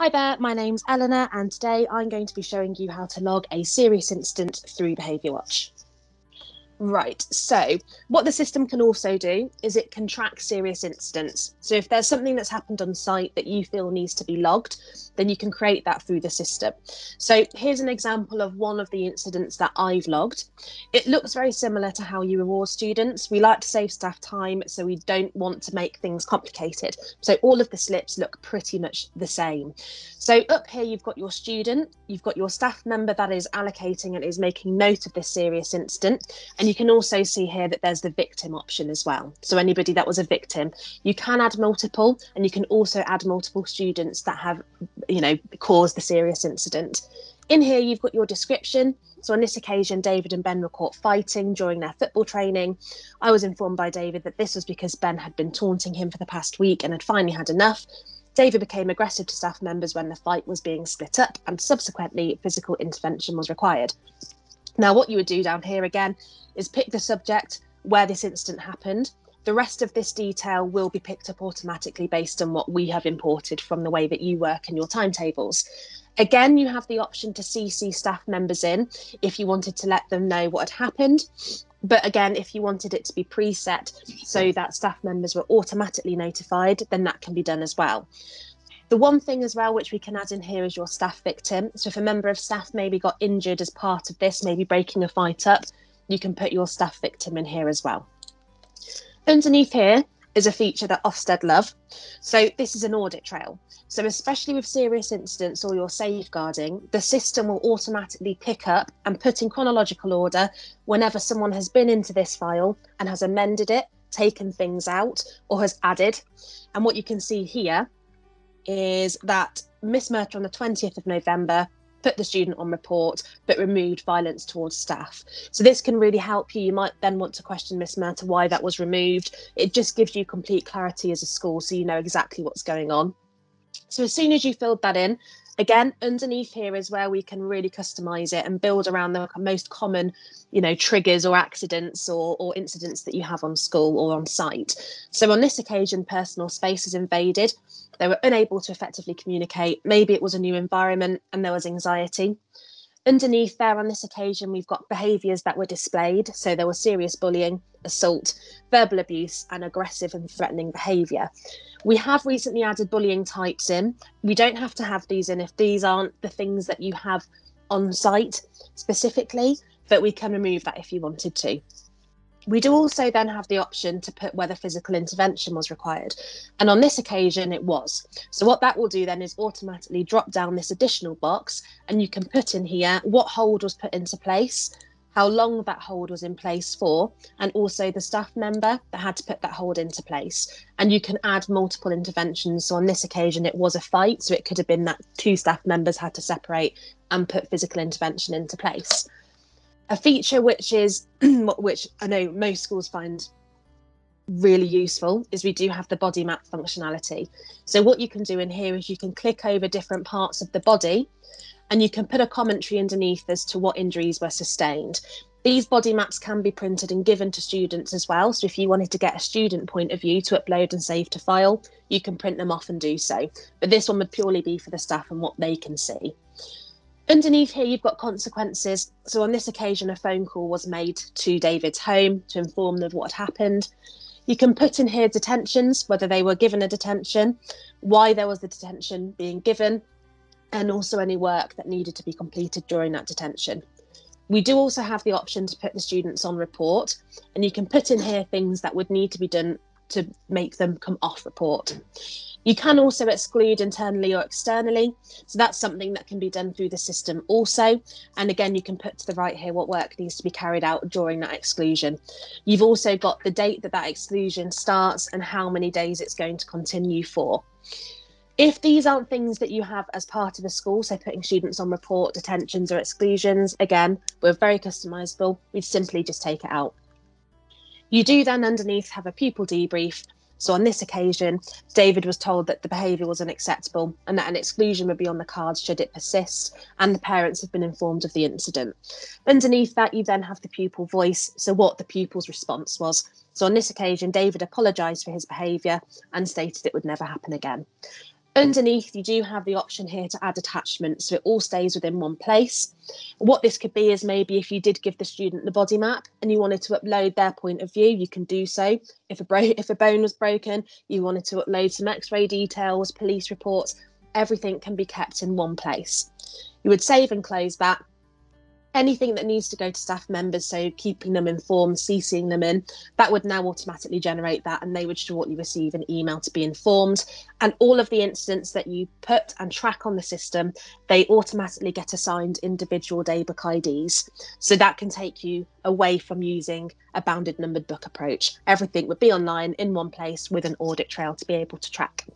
Hi there, my name's Eleanor, and today I'm going to be showing you how to log a serious incident through BehaviourWatch. Right, so what the system can also do is it can track serious incidents. So if there's something that's happened on site that you feel needs to be logged, then you can create that through the system. So here's an example of one of the incidents that I've logged. It looks very similar to how you reward students. We like to save staff time, so we don't want to make things complicated. So all of the slips look pretty much the same. So up here, you've got your student, you've got your staff member that is allocating and is making note of this serious incident. And you can also see here that there's the victim option as well. So anybody that was a victim, you can add multiple, and you can also add multiple students that have, caused the serious incident. In here, you've got your description. So on this occasion, David and Ben were caught fighting during their football training. I was informed by David that this was because Ben had been taunting him for the past week and had finally had enough. David became aggressive to staff members when the fight was being split up, and subsequently physical intervention was required. Now, what you would do down here again is pick the subject where this incident happened. The rest of this detail will be picked up automatically based on what we have imported from the way that you work in your timetables. Again, you have the option to CC staff members in if you wanted to let them know what had happened. But again, if you wanted it to be preset so that staff members were automatically notified, then that can be done as well. The one thing as well which we can add in here is your staff victim. So if a member of staff maybe got injured as part of this, maybe breaking a fight up, you can put your staff victim in here as well. Underneath here is a feature that Ofsted love. So this is an audit trail. So especially with serious incidents or your safeguarding, the system will automatically pick up and put in chronological order whenever someone has been into this file and has amended it, taken things out, or has added. And what you can see here is that Miss Murta on the 20th of November put the student on report but removed violence towards staff. So this can really help you. You might then want to question Miss Murta why that was removed. It just gives you complete clarity as a school so you know exactly what's going on. So as soon as you filled that in, again, underneath here is where we can really customize it and build around the most common, triggers or accidents or incidents that you have on school or on site. So on this occasion, personal space is invaded. They were unable to effectively communicate. Maybe it was a new environment and there was anxiety. Underneath there on this occasion, we've got behaviours that were displayed. So there was serious bullying, assault, verbal abuse, and aggressive and threatening behaviour. We have recently added bullying types in. We don't have to have these in if these aren't the things that you have on site specifically, but we can remove that if you wanted to. We do also then have the option to put whether physical intervention was required. And on this occasion, it was. So what that will do then is automatically drop down this additional box, and you can put in here what hold was put into place, how long that hold was in place for, and also the staff member that had to put that hold into place. And you can add multiple interventions. So on this occasion, it was a fight. So it could have been that two staff members had to separate and put physical intervention into place. A feature which is which I know most schools find really useful is we do have the body map functionality. So what you can do in here is you can click over different parts of the body and you can put a commentary underneath as to what injuries were sustained. These body maps can be printed and given to students as well. So if you wanted to get a student point of view to upload and save to file, you can print them off and do so. But this one would purely be for the staff and what they can see. Underneath here, you've got consequences. So on this occasion, a phone call was made to David's home to inform them of what had happened. You can put in here detentions, whether they were given a detention, why there was the detention being given, and also any work that needed to be completed during that detention. We do also have the option to put the students on report, and you can put in here things that would need to be done to make them come off report. You can also exclude internally or externally. So that's something that can be done through the system also. And again, you can put to the right here what work needs to be carried out during that exclusion. You've also got the date that exclusion starts and how many days it's going to continue for. If these aren't things that you have as part of a school, so putting students on report, detentions or exclusions, again, we're very customisable. We'd simply just take it out. You do then underneath have a pupil debrief. So on this occasion, David was told that the behaviour was unacceptable and that an exclusion would be on the cards should it persist, and the parents have been informed of the incident. Underneath that, you then have the pupil voice, so what the pupil's response was. So on this occasion, David apologised for his behaviour and stated it would never happen again. Underneath, you do have the option here to add attachments, so it all stays within one place. What this could be is maybe if you did give the student the body map and you wanted to upload their point of view, you can do so. If a bone was broken, you wanted to upload some x-ray details, police reports, everything can be kept in one place. You would save and close that. Anything that needs to go to staff members, so keeping them informed, CCing them in, that would now automatically generate that, and they would shortly receive an email to be informed. And all of the incidents that you put and track on the system, they automatically get assigned individual daybook IDs. So that can take you away from using a bounded numbered book approach. Everything would be online in one place with an audit trail to be able to track.